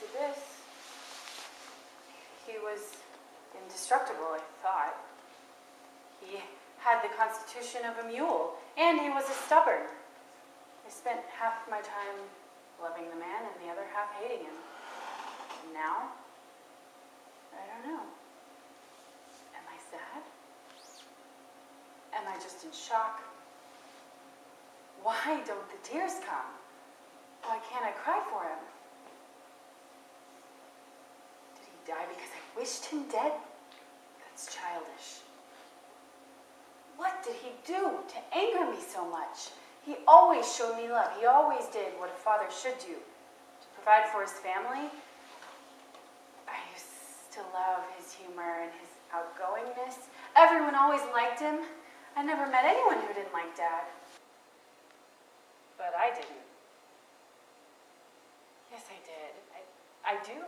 tasted this. He was indestructible, I thought. He had the constitution of a mule, and he was a stubborn. I spent half my time loving the man and the other half hating him. And now, I don't know. Am I sad? Am I just in shock? Why don't the tears come? Why can't I cry for him? Did he die because I wished him dead? That's childish. What did he do to anger me so much? He always showed me love. He always did what a father should do, to provide for his family. I used to love his humor and his outgoingness. Everyone always liked him. I never met anyone who didn't like Dad. But I didn't. Yes, I did. I do.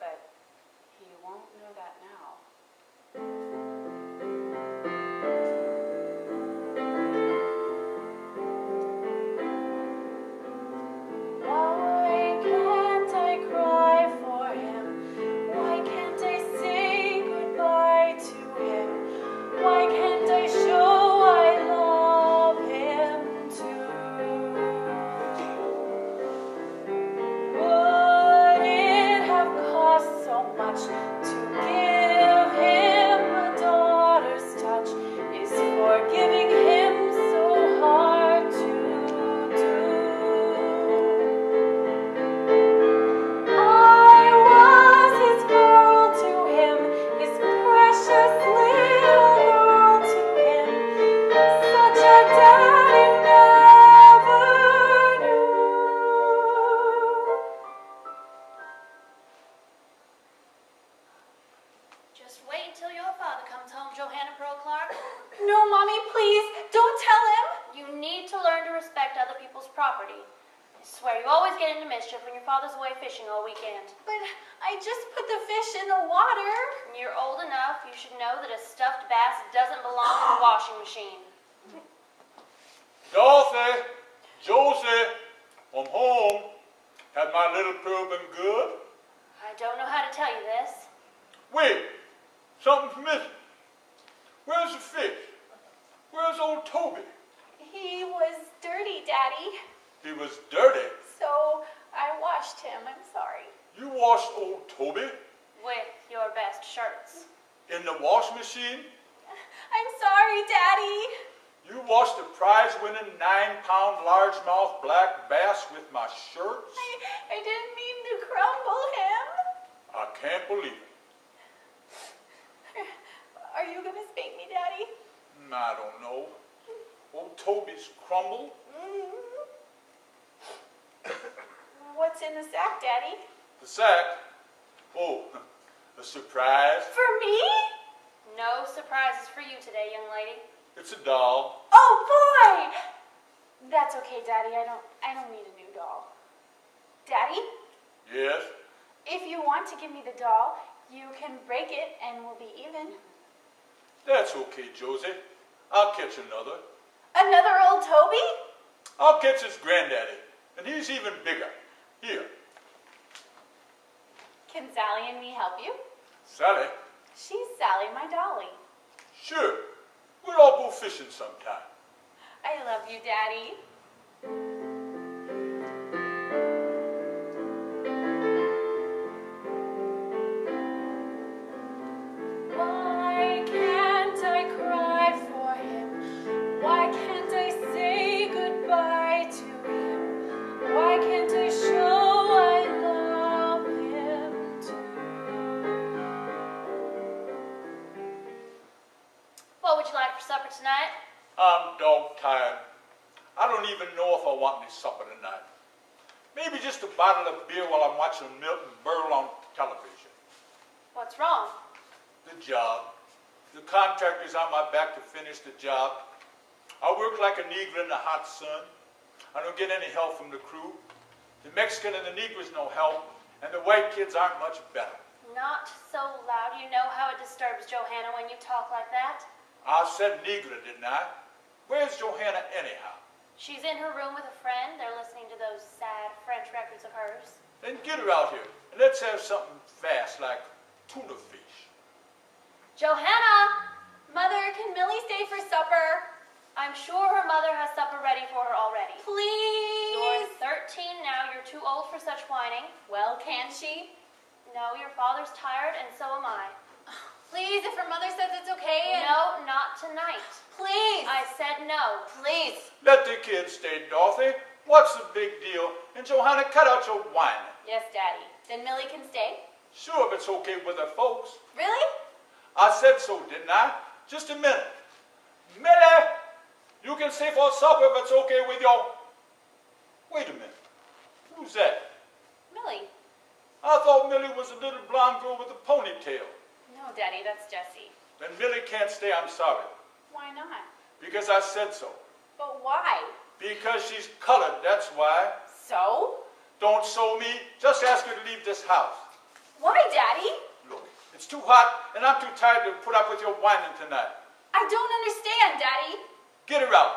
But he won't know that now. Just wait until your father comes home, Johanna Clarke. No, Mommy, please, don't tell him. You need to learn to respect other people's property. I swear you always get into mischief when your father's away fishing all weekend. But I just put the fish in the water. When you're old enough, you should know that a stuffed bass doesn't belong in a washing machine. Dorothy, Josie, I'm home. Had my little pearl been good? I don't know how to tell you this. Wait, something's missing. Where's the fish? Where's old Toby? He was dirty, Daddy. He was dirty? So I washed him. I'm sorry. You washed old Toby? With your best shirts. In the wash machine? I'm sorry, Daddy. You washed a prize-winning 9-pound largemouth black bass with my shirts? I didn't mean to crumble him. I can't believe it. Are you going to spank me, Daddy? I don't know. Old Toby's crumbled. What's in the sack, Daddy? The sack? Oh, a surprise. For me? No surprises for you today, young lady. It's a doll. Oh, boy! That's okay, Daddy. I don't need a new doll. Daddy? Yes? If you want to give me the doll, you can break it and we'll be even. That's okay, Josie. I'll catch another. Another old Toby? I'll catch his granddaddy, and he's even bigger. Here. Can Sally and me help you? Sally? She's Sally, my dolly. Sure. We'll all go fishing sometime. I love you, Daddy. Why can't I cry for him? Why can't I say goodbye to him? Why can't I show I love him too? What would you like for supper tonight? I'm dog-tired. I don't even know if I want any supper tonight. Maybe just a bottle of beer while I'm watching Milton Berle on television. What's wrong? The job. The contractor's on my back to finish the job. I work like a Negro in the hot sun. I don't get any help from the crew. The Mexican and the Negro's no help, and the white kids aren't much better. Not so loud. You know how it disturbs Johanna when you talk like that? I said Negro, didn't I? Where's Johanna anyhow? She's in her room with a friend. They're listening to those sad French records of hers. Then get her out here, and let's have something fast, like tuna fish. Johanna! Mother, can Millie stay for supper? I'm sure her mother has supper ready for her already. Please. You're 13 now. You're too old for such whining. Well, can she? No, your father's tired, and so am I. Please, if her mother says it's okay. No, not tonight. Please. I said no. Please. Let the kids stay, Dorothy. What's the big deal? And Johanna, cut out your whining. Yes, Daddy. Then Millie can stay? Sure, if it's okay with her folks. Really? I said so, didn't I? Just a minute. Millie, you can stay for supper if it's okay with your... Wait a minute. Who's that? Millie. I thought Millie was a little blonde girl with a ponytail. No, Daddy, that's Jessie. Then Millie can't stay, I'm sorry. Why not? Because I said so. But why? Because she's colored, that's why. So? Don't show me. Just ask her to leave this house. Why, Daddy? Look, it's too hot, and I'm too tired to put up with your whining tonight. I don't understand, Daddy. Get her out.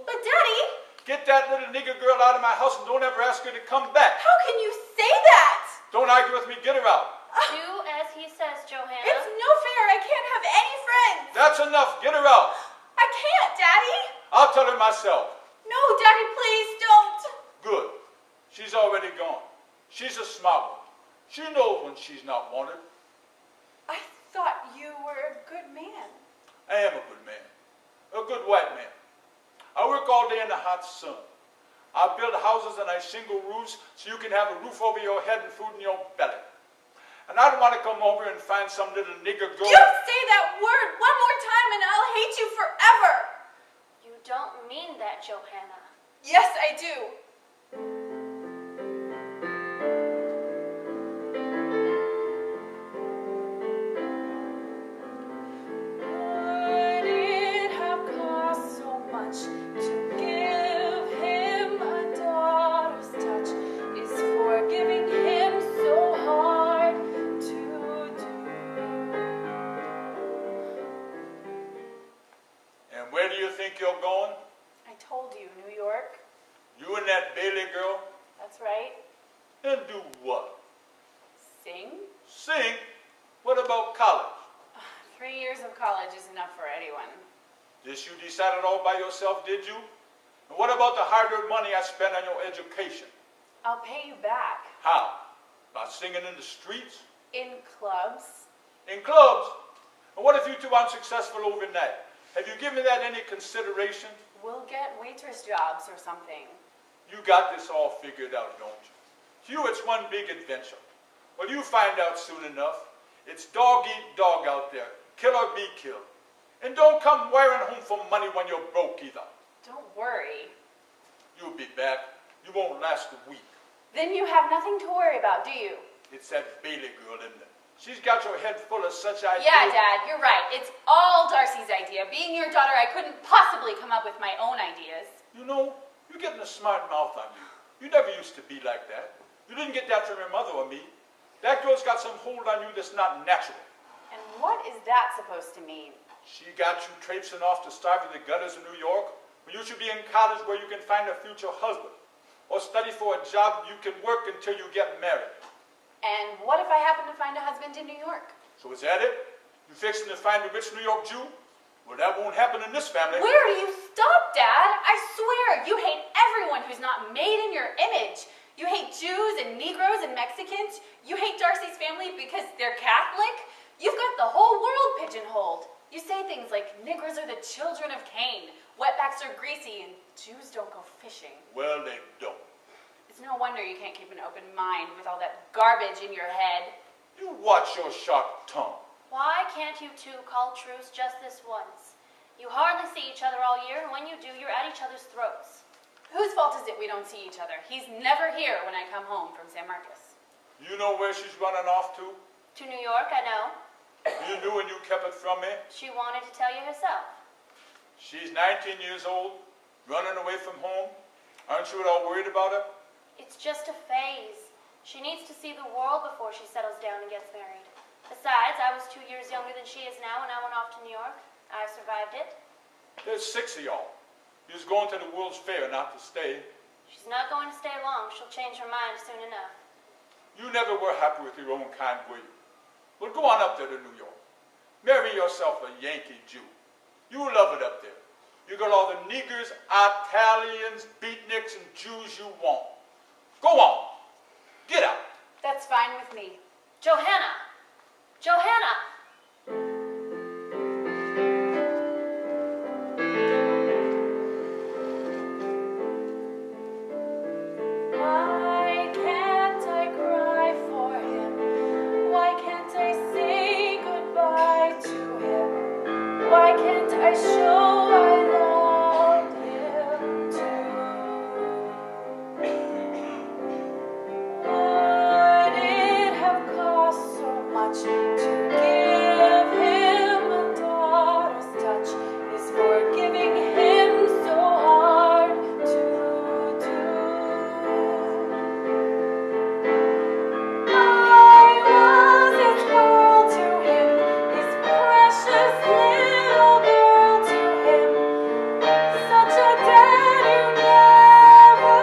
But, Daddy, Get that little nigger girl out of my house and don't ever ask her to come back. how can you say that? Don't argue with me. Get her out. Do as he says, Johanna. It's no fair. I can't have any friends. That's enough. Get her out. I can't, Daddy. I'll tell her myself. No, Daddy, please don't. Good. She's already gone. She's a smart one. She knows when she's not wanted. I thought you were a good man. I am a good man. A good white man. I work all day in the hot sun. I build houses and I shingle roofs so you can have a roof over your head and food in your belly. And I don't want to come over and find some little nigger girl. You say that word one more time and I'll hate you forever. You don't mean that, Johanna. Yes, I do. Would it have cost so much to give him a daughter's touch? Is forgiving him so hard to do? And where do you think you're going? I told you, New York. You and that Bailey girl? That's right. And do what? Sing? Sing? What about college? 3 years of college is enough for anyone. This you decided all by yourself, did you? And what about the hard-earned money I spent on your education? I'll pay you back. How? By singing in the streets? In clubs. In clubs? And what if you two aren't successful overnight? Have you given that any consideration? We'll get waitress jobs or something. You got this all figured out, don't you? To you, it's one big adventure. Well, you find out soon enough. It's dog eat dog out there. Kill or be killed. And don't come wiring home for money when you're broke either. Don't worry. You'll be back. You won't last a week. Then you have nothing to worry about, do you? It's that Bailey girl, isn't it? She's got your head full of such ideas. Yeah, Dad, you're right. It's all Darcy's idea. Being your daughter, I couldn't possibly come up with my own ideas. You know, you're getting a smart mouth on you. You never used to be like that. You didn't get that from your mother or me. That girl's got some hold on you that's not natural. And what is that supposed to mean? She got you traipsing off to starve in the gutters of New York when you should be in college where you can find a future husband. Or study for a job you can work until you get married. And what if I happen to find a husband in New York? So is that it? You fixing to find a rich New York Jew? Well, that won't happen in this family. Where do you stop, Dad? I swear, you hate everyone who's not made in your image. You hate Jews and Negroes and Mexicans. You hate Darcy's family because they're Catholic. You've got the whole world pigeonholed. You say things like, niggers are the children of Cain, wetbacks are greasy, and Jews don't go fishing. Well, they don't. It's no wonder you can't keep an open mind with all that garbage in your head. You watch your sharp tongue. Why can't you two call truce just this once? You hardly see each other all year, and when you do, you're at each other's throats. Whose fault is it we don't see each other? He's never here when I come home from San Marcos. You know where she's running off to? To New York, I know. You knew and you kept it from me? She wanted to tell you herself. She's 19 years old, running away from home. Aren't you at all worried about her? It's just a phase. She needs to see the world before she settles down and gets married. Besides, I was 2 years younger than she is now when I went off to New York. I survived it. There's 6 of y'all. You was going to the World's Fair, not to stay. She's not going to stay long. She'll change her mind soon enough. You never were happy with your own kind, were you? Well, go on up there to New York. Marry yourself a Yankee Jew. You'll love it up there. You got all the niggers, Italians, beatniks, and Jews you want. Go on. Get out. That's fine with me. Johanna! Johanna! Why can't I cry for him? Why can't I say goodbye to him? Why can't I show I love him too? Would it have cost so much to give him a daughter's touch? Is forgiving him so hard to do? I was his girl to him, his precious little girl to him, such a daddy never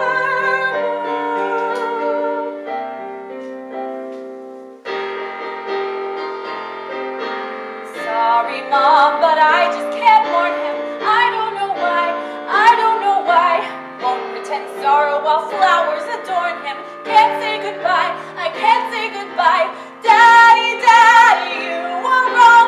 knew. Sorry, Mom, but I just can't mourn him. I don't know why, I don't know why. Won't pretend sorrow while flowers adorn him. Can't say goodbye, I can't say goodbye. Daddy, Daddy, you were wrong